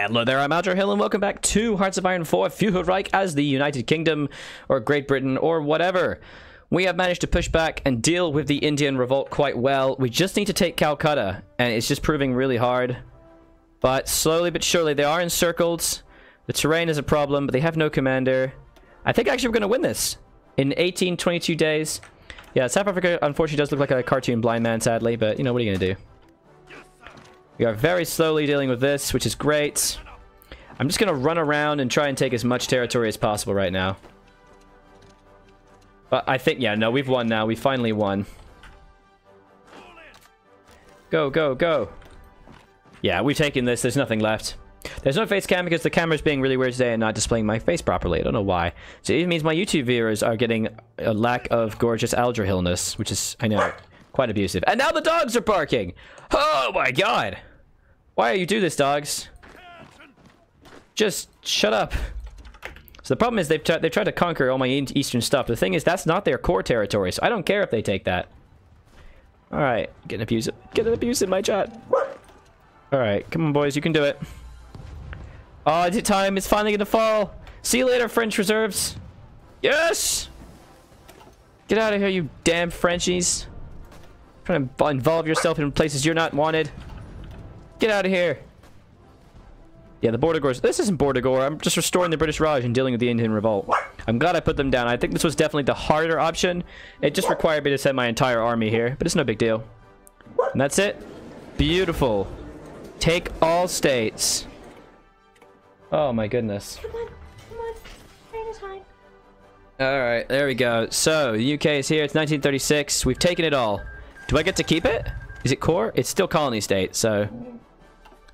Hello there, I'm Alger Hill, and welcome back to Hearts of Iron 4 Führerreich as the United Kingdom, or Great Britain, or whatever. We have managed to push back and deal with the Indian revolt quite well. We just need to take Calcutta, and it's just proving really hard. But slowly but surely, they are encircled. The terrain is a problem, but they have no commander. I think actually we're going to win this in 22 days. Yeah, South Africa unfortunately does look like a cartoon blind man, sadly, but you know, what are you going to do? We are very slowly dealing with this, which is great. I'm just going to run around and try and take as much territory as possible right now. But I think, yeah, no, we've won now. We finally won. Go, go, go. Yeah, we've taken this. There's nothing left. There's no face cam because the camera's being really weird today and not displaying my face properly. I don't know why. So it means my YouTube viewers are getting a lack of gorgeous Alger Hillness, which is, I know, quite abusive. And now the dogs are barking! Oh my god! Why do you do this, dogs? Just shut up. So the problem is they've tried to conquer all my eastern stuff. The thing is, that's not their core territory, so I don't care if they take that. Alright, getting abused in my chat. Alright, come on boys, you can do it. Oh, is it time? It's finally gonna fall. See you later, French reserves. Yes! Get out of here, you damn Frenchies. Trying to involve yourself in places you're not wanted. Get out of here. Yeah, the Bordigors. This isn't Bordigor. I'm just restoring the British Raj and dealing with the Indian revolt. I'm glad I put them down. I think this was definitely the harder option. It just required me to send my entire army here, but it's no big deal. And that's it. Beautiful. Take all states. Oh my goodness. Come on. Train is fine. Alright, there we go. So, the UK is here. It's 1936. We've taken it all. Do I get to keep it? Is it core? It's still colony state, so...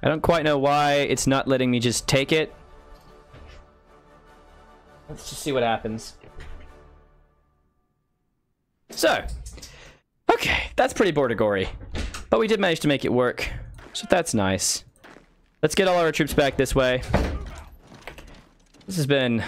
I don't quite know why it's not letting me just take it. Let's just see what happens. So. Okay, that's pretty Bordigory. But we did manage to make it work. So that's nice. Let's get all our troops back this way. This has been...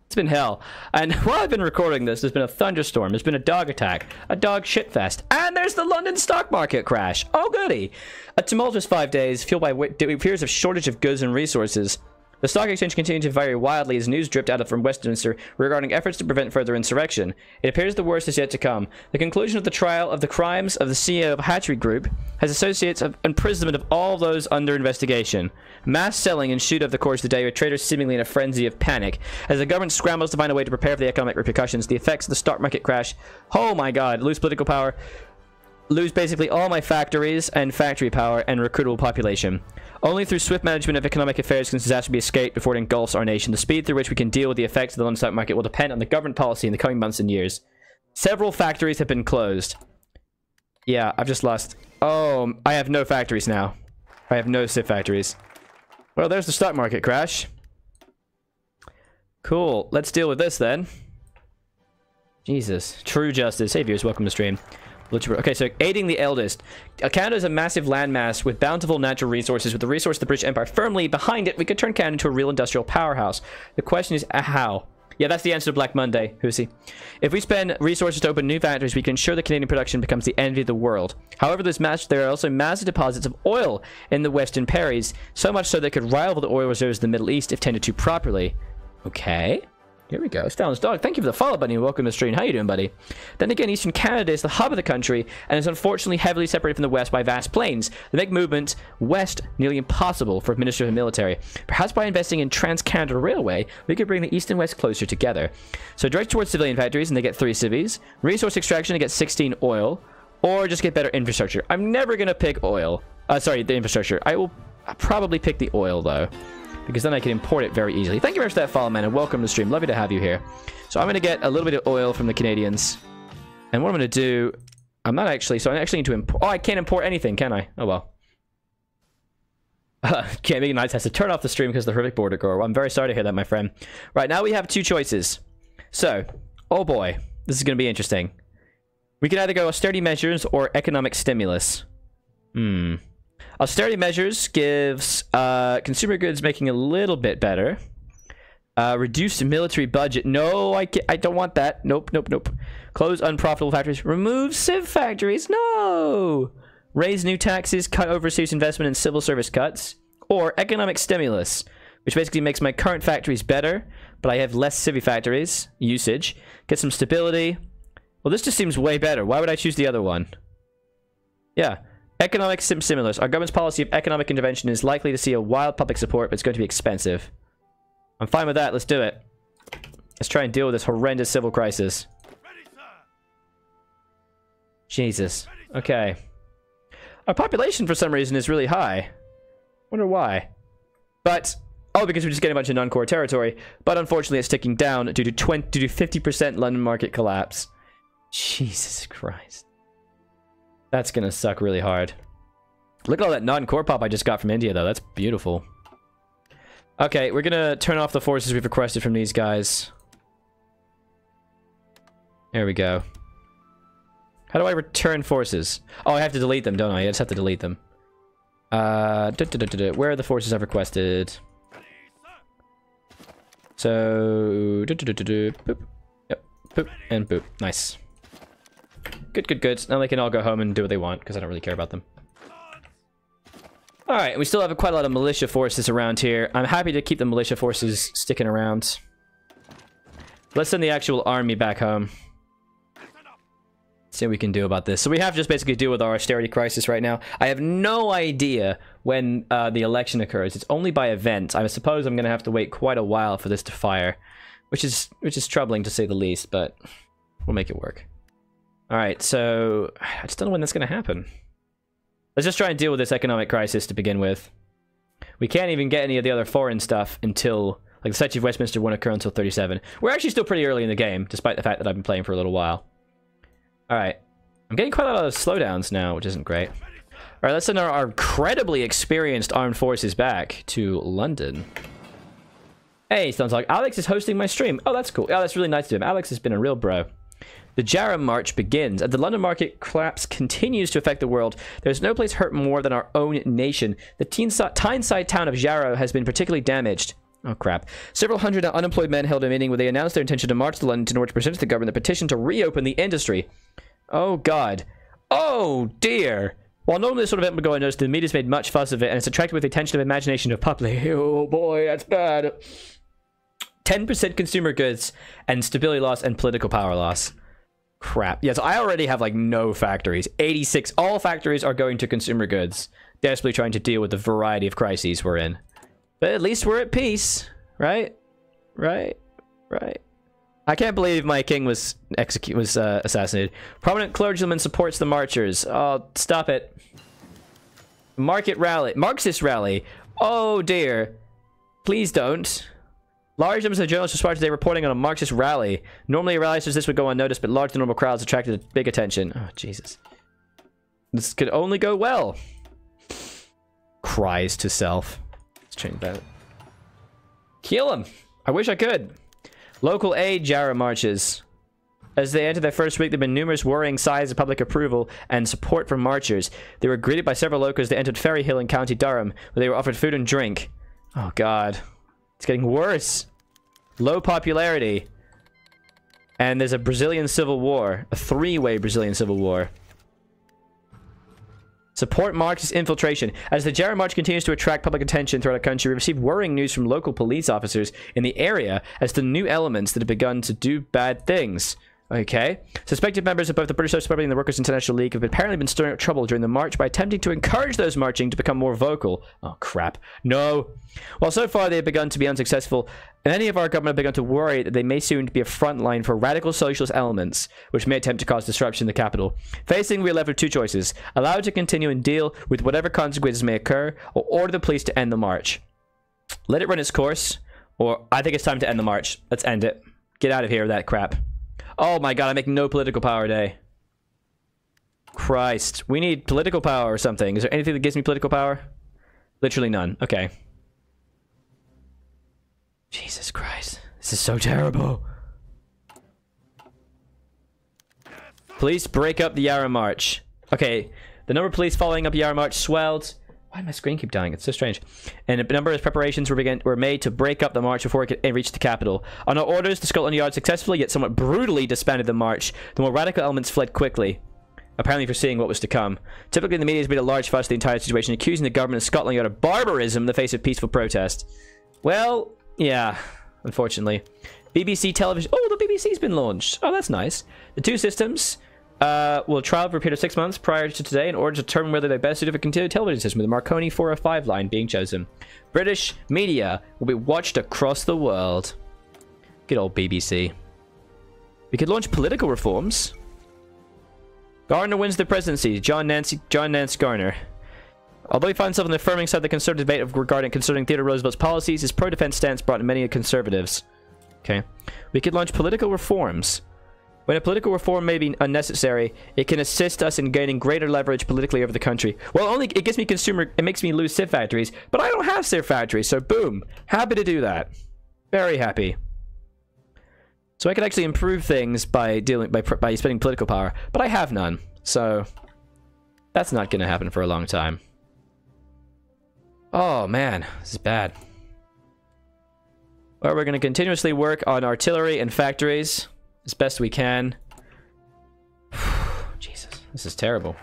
It's been hell. And while I've been recording this, there's been a thunderstorm. There's been a dog attack. A dog shitfest. And there's the London stock market crash. Oh, goody. A tumultuous 5 days, fueled by fears of shortage of goods and resources. The stock exchange continued to vary wildly as news dripped out from Westminster regarding efforts to prevent further insurrection. It appears the worst is yet to come. The conclusion of the trial of the crimes of the CEO of Hatchery Group has associates of imprisonment of all those under investigation. Mass selling ensued over the course of the day, with traders seemingly in a frenzy of panic. As the government scrambles to find a way to prepare for the economic repercussions, the effects of the stock market crash, oh my god, lose political power, lose basically all my factories and factory power and recruitable population. Only through swift management of economic affairs can disaster be escaped before it engulfs our nation. The speed through which we can deal with the effects of the London stock market will depend on the government policy in the coming months and years. Several factories have been closed. Yeah, I've just lost... Oh, I have no factories now. I have no SIP factories. Well, there's the stock market crash. Cool. Let's deal with this then. Jesus. True justice. Hey viewers, welcome to stream. Okay, so aiding the eldest. Canada is a massive landmass with bountiful natural resources. With the resource of the British Empire firmly behind it, we could turn Canada into a real industrial powerhouse. The question is, how? Yeah, that's the answer to Black Monday, Hussey. If we spend resources to open new factories, we can ensure that Canadian production becomes the envy of the world. However, there are also massive deposits of oil in the Western Prairies, so much so they could rival the oil reserves of the Middle East if tended to properly. Okay. Here we go. Stalin's dog. Thank you for the follow, buddy. Welcome to the stream. How you doing, buddy? Then again, Eastern Canada is the hub of the country and is unfortunately heavily separated from the West by vast plains that make movement west nearly impossible for administrative and military. Perhaps by investing in Trans-Canada Railway, we could bring the East and West closer together. So direct towards civilian factories and they get 3 civvies. Resource extraction and get 16 oil. Or just get better infrastructure. I'm never going to pick oil. Sorry, the infrastructure. I'll probably pick the oil, though, because then I can import it very easily. Thank you very much for that follow, man, and welcome to the stream. Lovely to have you here. So I'm going to get a little bit of oil from the Canadians. And what I'm going to do... I'm not actually... So I actually need to import... Oh, I can't import anything, can I? Oh, well. Gaming Nights has to turn off the stream because of the horrific border gore. Well, I'm very sorry to hear that, my friend. Right, now we have 2 choices. So, oh boy. This is going to be interesting. We can either go austerity measures or economic stimulus. Austerity measures gives consumer goods making a little bit better. Reduced military budget. No, I don't want that. Nope, nope, nope. Close unprofitable factories. Remove civ factories. No. Raise new taxes. Cut overseas investment and civil service cuts. or economic stimulus, which basically makes my current factories better, but I have less civvy factories usage. Get some stability. Well, this just seems way better. Why would I choose the other one? Yeah. Economic stimulus. Our government's policy of economic intervention is likely to see a wild public support, but it's going to be expensive. I'm fine with that. Let's do it. Let's try and deal with this horrendous civil crisis. Jesus. Okay. Our population, for some reason, is really high. Wonder why. But... oh, because we're just getting a bunch of non-core territory. But unfortunately, it's ticking down due to 50% London market collapse. Jesus Christ. That's gonna suck really hard. Look at all that non-core pop I just got from India, though. That's beautiful. Okay, we're gonna turn off the forces we've requested from these guys. There we go. How do I return forces? Oh, I have to delete them, don't I? I just have to delete them. Where are the forces I've requested? So... boop. Yep. Boop. And boop. Nice. Good. Now they can all go home and do what they want, because I don't really care about them. Alright, we still have quite a lot of militia forces around here. I'm happy to keep the militia forces sticking around. Let's send the actual army back home. See what we can do about this. So we have to just basically deal with our austerity crisis right now. I have no idea when the election occurs. It's only by event. I suppose I'm going to have to wait quite a while for this to fire, which is troubling to say the least, but we'll make it work. All right, so I just don't know when that's going to happen. Let's just try and deal with this economic crisis to begin with. We can't even get any of the other foreign stuff until, like, the Statue of Westminster won't occur until 37. We're actually still pretty early in the game, despite the fact that I've been playing for a little while. Alright. I'm getting quite a lot of slowdowns now, which isn't great. Alright, let's send our incredibly experienced armed forces back to London. Hey, sounds like Alex is hosting my stream. Oh, that's cool. Oh, that's really nice to him. Alex has been a real bro. The Jarrah March begins. As the London market collapse continues to affect the world, there's no place hurt more than our own nation. The Tyneside town of Jarrah has been particularly damaged. Oh, crap. Several hundred unemployed men held a meeting where they announced their intention to march to London in order to present to the government the petition to reopen the industry. Oh, God. Oh, dear. While normally this sort of event would go unnoticed, the media's made much fuss of it, and it's attracted with the attention of imagination of public. Oh, boy, that's bad. 10% consumer goods, and stability loss, and political power loss. Crap. Yeah, so I already have, like, no factories. 86. All factories are going to consumer goods. Desperately trying to deal with the variety of crises we're in. But at least we're at peace. Right? Right? I can't believe my king was assassinated. Prominent clergyman supports the marchers. Oh, stop it. Marxist rally. Oh, dear. Please don't. Large numbers of journalists responded today reporting on a Marxist rally. Normally, a rally such as this would go unnoticed, but large normal crowds attracted big attention. Oh, Jesus. This could only go well. Cries to self. Let's change that. Kill him. I wish I could. Local aid Jarrah marches. As they enter their first week, there have been numerous worrying signs of public approval and support from marchers. They were greeted by several locals that entered Ferry Hill in County Durham, where they were offered food and drink. Oh, God. It's getting worse. Low popularity. And there's a Brazilian civil war. A three-way Brazilian civil war. Support Marxist infiltration. As the Jarrah March continues to attract public attention throughout the country, we received worrying news from local police officers in the area as to new elements that have begun to do bad things. Okay. Suspected members of both the British Social Party and the Workers' International League have apparently been stirring up trouble during the march by attempting to encourage those marching to become more vocal. Oh, crap. No. While so far they have begun to be unsuccessful, many of our government have begun to worry that they may soon be a front line for radical socialist elements, which may attempt to cause disruption in the capital. Facing, we are left with two choices. Allow it to continue and deal with whatever consequences may occur, or order the police to end the march. Let it run its course, or I think it's time to end the march. Let's end it. Get out of here with that crap. Oh my god, I make no political power today. Christ. We need political power or something. Is there anything that gives me political power? Literally none. Okay. Jesus Christ. This is so terrible. Police break up the Jarrah March. Okay. The number of police following up Jarrah March swelled. Why did my screen keep dying? It's so strange. And a number of preparations were made to break up the march before it could reach the capital. On our orders, the Scotland Yard successfully yet somewhat brutally disbanded the march. The more radical elements fled quickly. apparently foreseeing what was to come. Typically, the media has made a large fuss of the entire situation, accusing the government of Scotland of barbarism in the face of peaceful protest. Well, yeah, unfortunately. BBC television... Oh, the BBC's been launched. Oh, that's nice. The two systems will trial for a period of 6 months prior to today in order to determine whether they're best suited for continued television system, with the Marconi 405 line being chosen. British media will be watched across the world. Good old BBC. We could launch political reforms. Garner wins the presidency. John Nance Garner. Although he finds himself on the affirming side of the conservative debate regarding concerning Theodore Roosevelt's policies, his pro-defense stance brought in many conservatives. Okay. We could launch political reforms. When a political reform may be unnecessary, it can assist us in gaining greater leverage politically over the country. Well, only it gives me it makes me lose civ factories, but I don't have civ factories, so boom. Happy to do that. Very happy. So I could actually improve things by spending political power, but I have none. So that's not going to happen for a long time. Oh man, this is bad. Well, we're going to continuously work on artillery and factories as best we can. Jesus, this is terrible.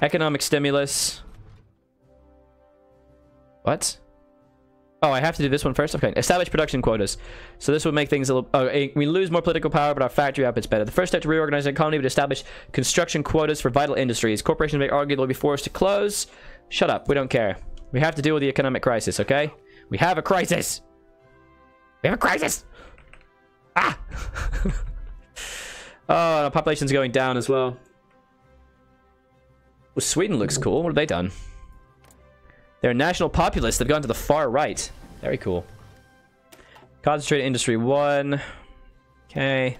Economic stimulus. What? Oh, I have to do this one first? Okay. Establish production quotas. So this would make things a little... Oh, we lose more political power, but our factory output's better. The first step to reorganize the economy would establish construction quotas for vital industries. Corporations may argue they'll be forced to close. Shut up. We don't care. We have to deal with the economic crisis, okay? We have a crisis! We have a crisis! Ah! Oh, our population's going down as well. Well, Sweden looks cool. What have they done? They're national populists. They've gone to the far right. Very cool. Concentrated Industry 1. Okay.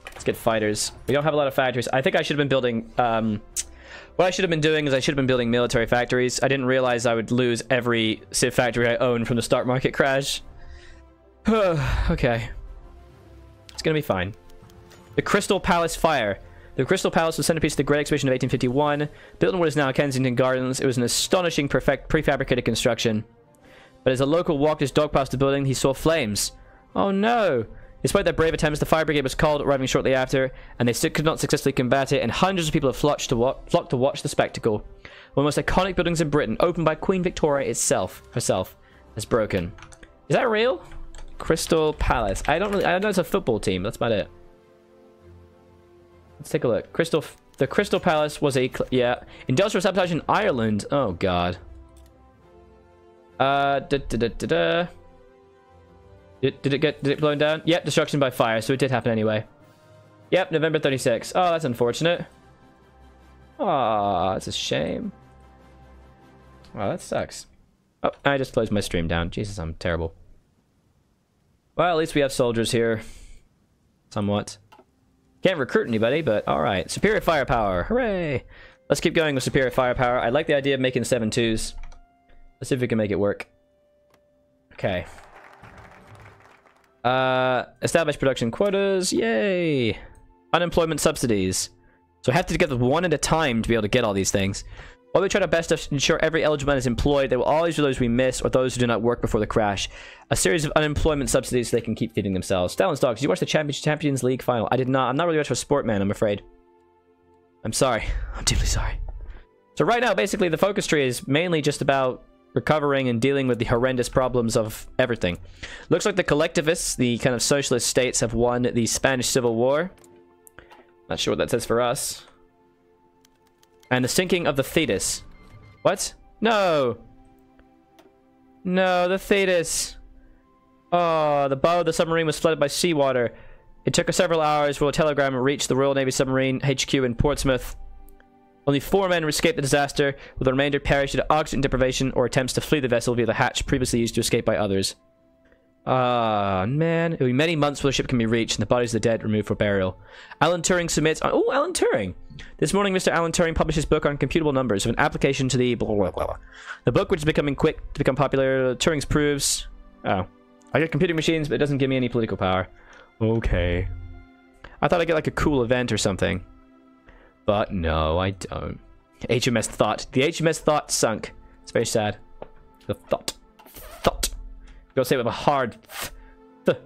Let's get fighters. We don't have a lot of factories. I think I should have been building... what I should have been doing is I should have been building military factories. I didn't realize I would lose every civ factory I own from the stock market crash. Okay. It's gonna be fine. The Crystal Palace Fire. The Crystal Palace was centerpiece of the Great Exhibition of 1851. Built in what is now Kensington Gardens, it was an astonishing prefabricated construction. But as a local walked his dog past the building, he saw flames. Oh no! Despite their brave attempts, the fire brigade was called, arriving shortly after, and they could not successfully combat it, and hundreds of people have flocked to watch the spectacle. One of the most iconic buildings in Britain, opened by Queen Victoria herself, has broken. Is that real? Crystal Palace. I know it's a football team. That's about it. Let's take a look. The Crystal Palace was a... yeah. Industrial sabotage in Ireland. Oh, God. Did it get blown down? Yep, destruction by fire. So it did happen anyway. Yep, November 36. Oh, that's unfortunate. Oh, that's a shame. Oh, that sucks. Oh, I just closed my stream down. Jesus, I'm terrible. Well, at least we have soldiers here. Somewhat. Can't recruit anybody, but alright. Superior firepower. Hooray! Let's keep going with superior firepower. I like the idea of making 7.2s. Let's see if we can make it work. Okay. Establish production quotas. Yay! Unemployment subsidies. So I have to get them one at a time to be able to get all these things. While we try our best to ensure every eligible man is employed, there will always be those we miss or those who do not work before the crash. A series of unemployment subsidies so they can keep feeding themselves. Stallions Dogs, did you watch the Champions League final? I did not. I'm not really much of a sport man, I'm afraid. I'm sorry. I'm deeply sorry. So right now, basically, the focus tree is mainly just about recovering and dealing with the horrendous problems of everything. Looks like the collectivists, the kind of socialist states, have won the Spanish Civil War. Not sure what that says for us. And the sinking of the Thetis. What? No! No, the Thetis! Oh, the bow of the submarine was flooded by seawater. It took us several hours for a telegram reached the Royal Navy submarine HQ in Portsmouth. Only 4 men escaped the disaster, with the remainder perished due to oxygen deprivation or attempts to flee the vessel via the hatch previously used to escape by others. Ah, man. It will be many months before the ship can be reached and the bodies of the dead removed for burial. Alan Turing submits... Oh, Alan Turing! This morning, Mr. Alan Turing published his book on computable numbers of an application to the... blah, blah, blah. The book, which is becoming quick to become popular, Turing's proves... Oh. I get computing machines, but it doesn't give me any political power. Okay. I thought I'd get like a cool event or something. But no, I don't. HMS Thought. The HMS Thought sunk. It's very sad. The Thought. Go say it with a hard th.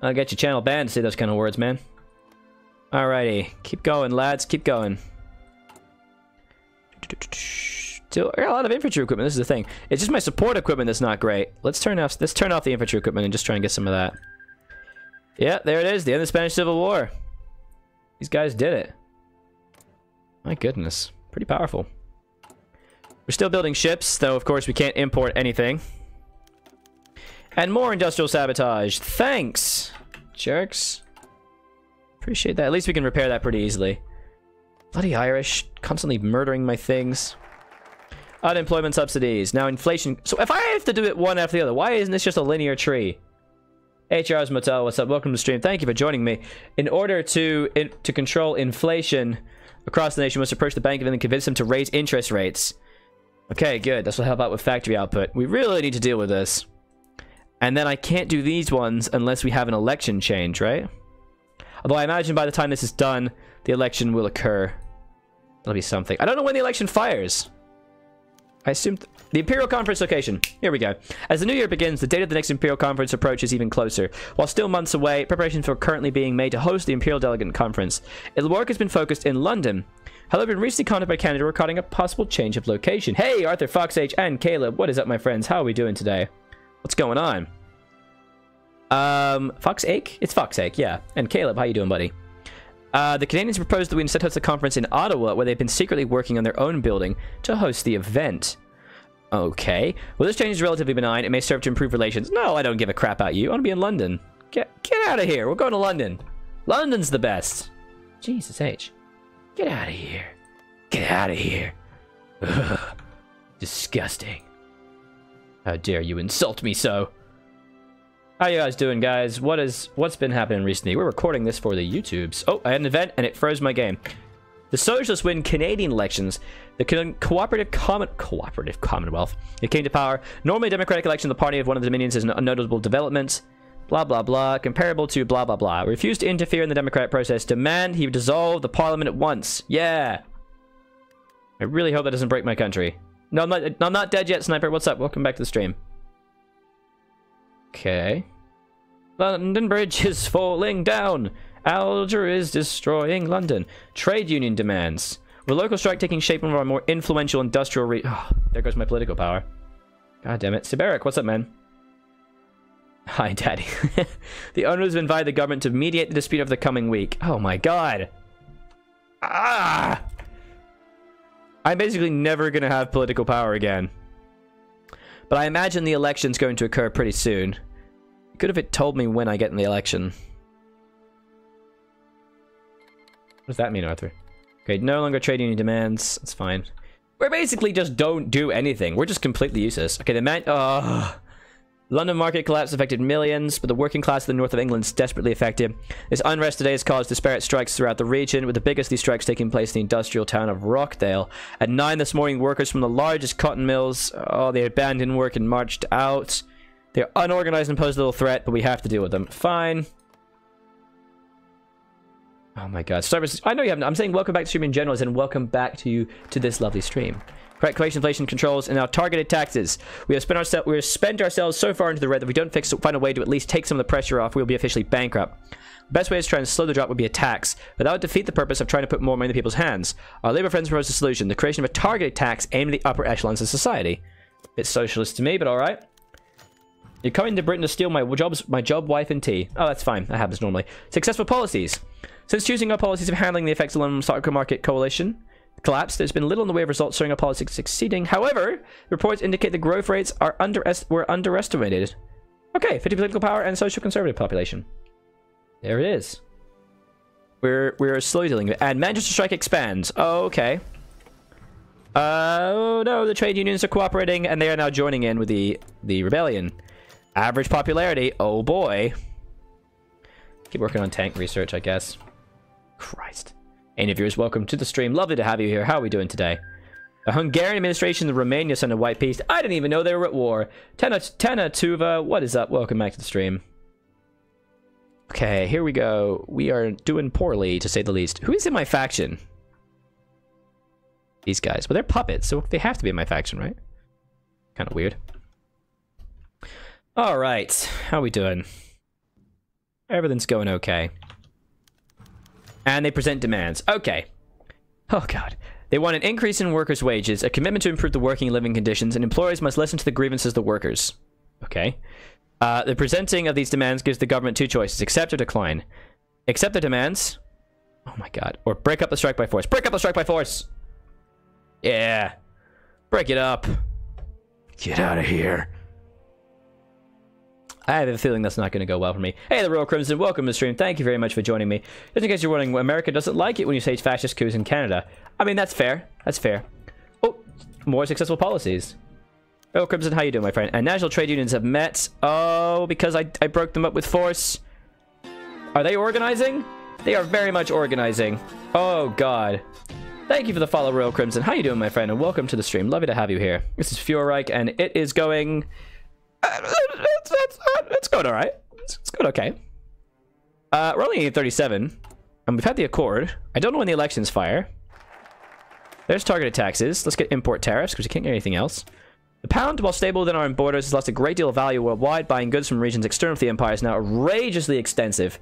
I'll get your channel banned to say those kind of words, man. Alrighty. Keep going, lads. Keep going. So, I got a lot of infantry equipment. This is the thing. It's just my support equipment that's not great. Let's turn off the infantry equipment and just try and get some of that. Yeah, there it is. The end of the Spanish Civil War. These guys did it. My goodness. Pretty powerful. We're still building ships, though of course we can't import anything. And more industrial sabotage. Thanks, jerks. Appreciate that. At least we can repair that pretty easily. Bloody Irish. Constantly murdering my things. Unemployment subsidies. Now inflation. So if I have to do it one after the other, why isn't this just a linear tree? HR's Motel, what's up? Welcome to the stream. Thank you for joining me. In order to control inflation across the nation, we must approach the Bank of England and convince them to raise interest rates. Okay, good. This will help out with factory output. We really need to deal with this. And then I can't do these ones unless we have an election change, right? Although I imagine by the time this is done, the election will occur. That'll be something. I don't know when the election fires. I assume the Imperial Conference location. Here we go. As the new year begins, the date of the next Imperial Conference approaches even closer. While still months away, preparations are currently being made to host the Imperial Delegate Conference. The work has been focused in London. However, in recently contacted by Canada regarding a possible change of location. Hey, Arthur, Fox H, and Caleb. What is up, my friends? How are we doing today? What's going on? Fox H? It's Fox H, yeah. And Caleb, how you doing, buddy? The Canadians proposed that we instead host a conference in Ottawa, where they've been secretly working on their own building to host the event. Okay. Well, this change is relatively benign. It may serve to improve relations. No, I don't give a crap about you. I want to be in London. Get out of here. We're going to London. London's the best. Jesus H. Get out of here. Get out of here. Ugh. Disgusting. How dare you insult me so? How you guys doing, guys? What's been happening recently? We're recording this for the YouTubes. Oh, I had an event and it froze my game. The Socialists win Canadian elections. The Cooperative Commonwealth. It came to power. Normally, a democratic election, the party of one of the Dominions is a notable development. Blah, blah, blah. Comparable to blah, blah, blah. Refused to interfere in the democratic process. Demand he dissolve the parliament at once. Yeah. I really hope that doesn't break my country. No, I'm not dead yet, Sniper. What's up? Welcome back to the stream. Okay. London Bridge is falling down. Alger is destroying London. Trade union demands. With a local strike taking shape in one of our more influential industrial oh, there goes my political power. God damn it. Siberic, what's up, man? Hi, Daddy. The owners have invited the government to mediate the dispute over the coming week. Oh my god. Ah! I'm basically never going to have political power again. But I imagine the election's going to occur pretty soon. You could have told me when I get in the election. What does that mean, Arthur? Okay, no longer trade union demands. That's fine. We basically just don't do anything. We're just completely useless. Okay, the man... London market collapse affected millions, but the working class of the north of England is desperately affected. This unrest today has caused disparate strikes throughout the region, with the biggest of these strikes taking place in the industrial town of Rockdale. At 9 this morning, workers from the largest cotton mills, they abandoned work and marched out. They're unorganized and pose a little threat, but we have to deal with them. Fine. Oh my god. Service. I know you haven't. I'm saying welcome back to stream in general, and welcome back to you to this lovely stream. Correct collection, inflation controls, and now targeted taxes. We have spent ourselves so far into the red that if we don't find a way to at least take some of the pressure off, we'll be officially bankrupt. The best way to try and slow the drop would be a tax, but that would defeat the purpose of trying to put more money in people's hands. Our Labour friends propose a solution: the creation of a targeted tax aimed at the upper echelons of society. Bit socialist to me, but all right. You're coming to Britain to steal my job, wife, and tea. Oh, that's fine. That happens normally. Successful policies. Since choosing our policies of handling the effects of the London stock market coalition collapse, there's been little in the way of results showing our policies succeeding. However, reports indicate the growth rates were underestimated. Okay, 50 political power and social conservative population. There it is. We're slowly dealing with it. And Manchester strike expands. Oh, okay. Oh no, the trade unions are cooperating and they are now joining in with the rebellion. Average popularity. Oh boy. Keep working on tank research, I guess. Christ. Any viewers, welcome to the stream. Lovely to have you here. How are we doing today? The Hungarian administration, the Romania sent a white peace. I didn't even know they were at war. Tena Tuva, what is up? Welcome back to the stream. Okay, here we go. We are doing poorly, to say the least. Who is in my faction? These guys. Well, they're puppets, so they have to be in my faction, right? Kind of weird. All right. How we doing? Everything's going okay. And they present demands. Okay. Oh, God. They want an increase in workers' wages, a commitment to improve the working and living conditions, and employers must listen to the grievances of the workers. Okay. The presenting of these demands gives the government two choices. Accept or decline. Accept the demands. Oh, my God. Or break up the strike by force. Break up the strike by force! Yeah. Break it up. Get out of here. I have a feeling that's not going to go well for me. Hey, the Royal Crimson, welcome to the stream. Thank you very much for joining me. Just in case you're wondering, America doesn't like it when you say fascist coups in Canada. I mean, that's fair. That's fair. Oh, more successful policies. Royal Crimson, how you doing, my friend? And national trade unions have met. Oh, because I broke them up with force. Are they organizing? They are very much organizing. Oh, God. Thank you for the follow, Royal Crimson. How you doing, my friend? And welcome to the stream. Lovely to have you here. This is Führerreich, and it is going... It's going all right. It's going okay. We're only at 37, and we've had the Accord. I don't know when the elections fire. There's targeted taxes. Let's get import tariffs, because we can't get anything else. The pound, while stable within our own borders, has lost a great deal of value worldwide. Buying goods from regions external to the empire is now outrageously expensive.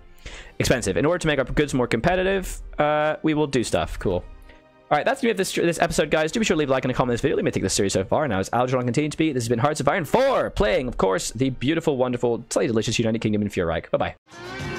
In order to make our goods more competitive, we will do stuff. Cool. All right, that's the end of this episode, guys. Do be sure to leave a like and a comment on this video. Let me take this series so far. Now, as Algernon continues to be, this has been Hearts of Iron 4, playing, of course, the beautiful, wonderful, slightly delicious United Kingdom in Führerreich. Bye-bye.